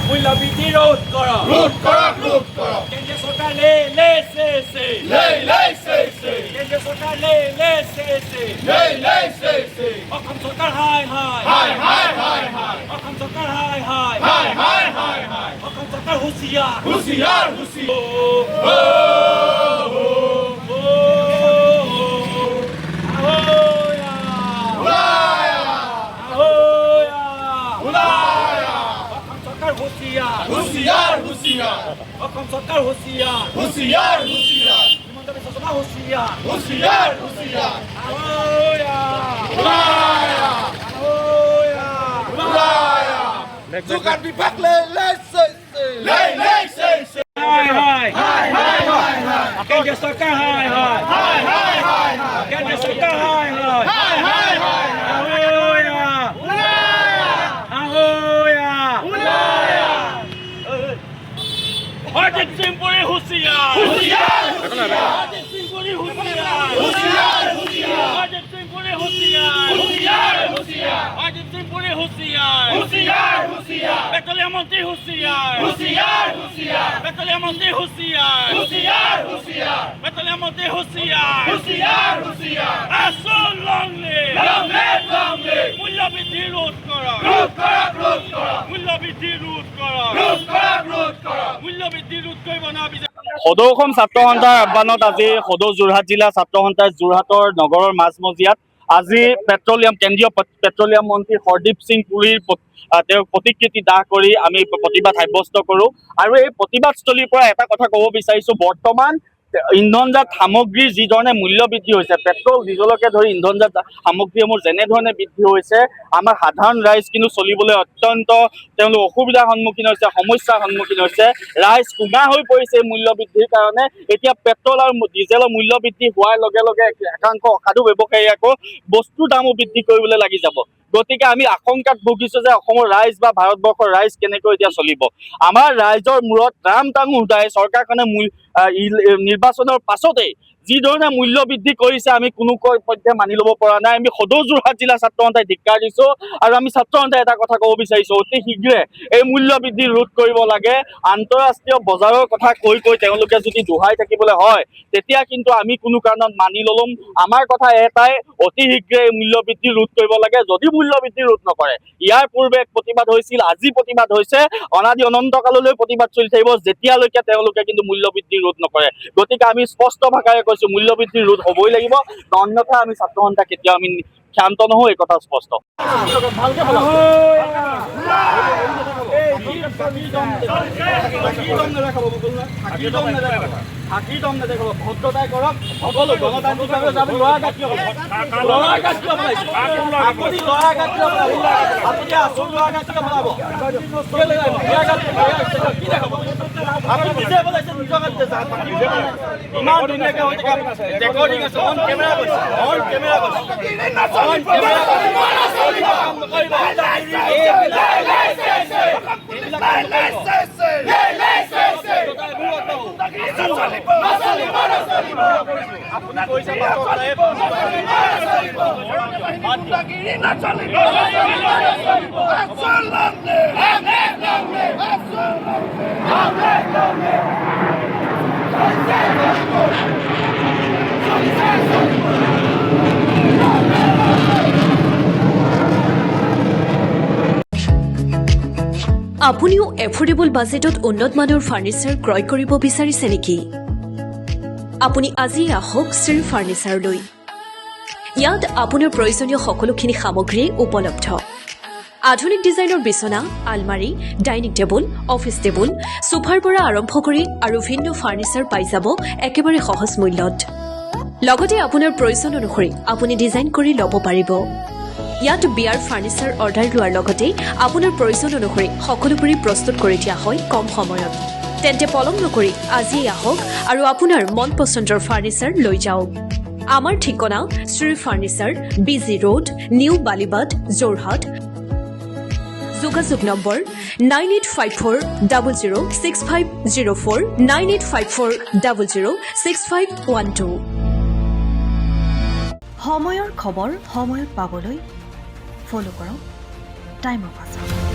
মূল্যবৃদ্ধি রোধ করো কেন্দ্রীয় সরকার লে কেন্দ্রীয় সরকার লে অসম সরকার হাই অসম সরকার হাই অসম সরকার হুঁশিয়ার অসম সরকার হুঁশিয়ার হিমন্ত বিশ্ব শৰ্মা হুঁশিয়াৰ যোগান বিভাগ কেন্দ্ৰীয় চৰকাৰ কেন্দ্ৰীয় চৰকাৰ Arjit Singh Puri হুঁশিয়ার Arjit Singh Puri হুঁশিয়ার Arjit Singh Puri হুঁশিয়ার Arjit Singh Puri হুঁশিয়ার পেট্রোলিয়াম মন্ত্রী হুঁশিয়ার পেট্রোলিয়াম মন্ত্রী হুঁশিয়ার পেট্রোলিয়াম মন্ত্রী হুঁশিয়ার আসল লং লিভ মূল্যবৃদ্ধি রোধ করো মূল্যবৃদ্ধি রোধ করো মূল্যবৃদ্ধি ৰোধ কৰিব নোৱাৰি সদৌ অসম ছাত্ৰ সন্থাৰ আহ্বানত আজি সদৌ যোৰহাট জিলা ছাত্ৰ সন্থাই যোৰহাটৰ নগৰৰ মাজমজিয়াত আজি কেন্দ্ৰীয় পেট্ৰলিয়াম মন্ত্ৰী হৰদীপ সিং পুৰীৰ তেওঁক প্ৰতিকৃতি দাহ কৰি আমি প্ৰতিবাদ সাব্যস্ত কৰোঁ আৰু এই প্ৰতিবাদস্থলীৰ পৰা এটা কথা ক'ব বিচাৰিছোঁ বৰ্তমান ইন্ধনজাত সামগ্ৰীৰ যি ধৰণে মূল্য বৃদ্ধি হৈছে পেট্ৰল ডিজেলকে ধৰি ইন্ধনজাত সামগ্ৰীসমূহ যেনেধৰণে বৃদ্ধি হৈছে আমাৰ সাধাৰণ ৰাইজ কিন্তু চলিবলৈ অত্যন্ত তেওঁলোক অসুবিধাৰ সন্মুখীন হৈছে সমস্যাৰ সন্মুখীন হৈছে ৰাইজ কুঙা হৈ পৰিছে মূল্য বৃদ্ধিৰ কাৰণে এতিয়া পেট্ৰল আৰু ডিজেলৰ মূল্য বৃদ্ধি হোৱাৰ লগে লগে একাংশ অসাধু ব্যৱসায়ী আকৌ বস্তুৰ দামো বৃদ্ধি কৰিবলৈ লাগি যাব গতিকে আমি আশংকাত ভুগিছোঁ যে অসমৰ ৰাইজ বা ভাৰতবৰ্ষৰ ৰাইজ কেনেকৈ এতিয়া চলিব আমাৰ ৰাইজৰ মূৰত ৰাম টাঙো উদাই চৰকাৰখনে নিৰ্বাচনৰ পাছতেই যি ধৰণে মূল্য বৃদ্ধি কৰিছে আমি কোনো পধ্যে মানি ল'ব পৰা নাই আমি সদৌ যোৰহাট জিলা ছাত্ৰ সন্থাই ধিক্কাৰ দিছোঁ আৰু আমি ছাত্ৰ সন্থাই এটা কথা ক'ব বিচাৰিছোঁ অতি শীঘ্ৰে এই মূল্য বৃদ্ধি ৰোধ কৰিব লাগে আন্তঃৰাষ্ট্ৰীয় বজাৰৰ কথা কৈ তেওঁলোকে যদি দোহাই থাকিবলৈ হয় তেতিয়া কিন্তু আমি কোনো কাৰণত মানি নল'ম আমাৰ কথা এটাই অতি শীঘ্ৰে এই মূল্য বৃদ্ধি ৰোধ কৰিব লাগে যদি মূল্য বৃদ্ধি ৰোধ নকৰে ইয়াৰ পূৰ্বে এক প্ৰতিবাদ হৈছিল আজি প্ৰতিবাদ হৈছে অনাদি অনন্তকাললৈ প্ৰতিবাদ চলি থাকিব যেতিয়ালৈকে তেওঁলোকে কিন্তু মূল্য বৃদ্ধি ৰোধ নকৰে গতিকে আমি স্পষ্ট ভাষাৰে কৈছোঁ মূল্য বৃদ্ধি ৰোধ হ'বই লাগিব অন্যথা আমি ছাত্ৰ সন্থা কেতিয়াও আমি ক্ষান্ত নহওঁ এই কথা স্পষ্ট ভদ্ৰতাই কৰক সকলো গণতান্ত্ৰিকভাৱে যাব ল'ৰাগাত কিয় আপুনি ল'ৰাগাত কিয় আপুনি আচল ল'ৰাগাত কিয় পেলাব আপুনি নিজে বলাইছে নিজৰ গাত ইমান ধুনীয়াকৈ হৈ থাকে ৰেকৰ্ডিং আছে অন কেমেৰা গৈছে আপুনিও এফোৰ্ডেবল বাজেটত উন্নত মানৰ ফাৰ্নিচাৰ ক্ৰয় কৰিব বিচাৰিছে নেকি আপুনি আজি আহক শ্ৰী ফাৰ্নিচাৰলৈ ইয়াত আপোনাৰ প্ৰয়োজনীয় সকলোখিনি সামগ্ৰী উপলব্ধ আধুনিক ডিজাইনৰ বিছনা আলমাৰী ডাইনিং টেবুল অফিচ টেবুল সোফাৰ পৰা আৰম্ভ কৰি আৰু ভিন্ন ফাৰ্নিচাৰ পাই যাব একেবাৰে সহজ মূল্যত লগতে আপোনাৰ প্ৰয়োজন অনুসৰি আপুনি ডিজাইন কৰি ল'ব পাৰিব ইয়াত বিয়াৰ ফাৰ্নিচাৰ অৰ্ডাৰ লোৱাৰ লগতে আপোনাৰ প্ৰয়োজন অনুসৰি সকলোবোৰ প্ৰস্তুত কৰি দিয়া হয় কম সময়ত তেন্তে পলম নকৰি আজি আহক আৰু আপোনাৰ মন পছন্দৰ ফাৰ্নিচাৰ লৈ যাওক আমাৰ ঠিকনা Shri furniture BG road new Balibad Jorhat যোগাযোগ নম্বৰ 9854006504 9854006512 সময়ৰ খবৰ সময়ত পাবলৈ ফলো কৰক টাইম অফ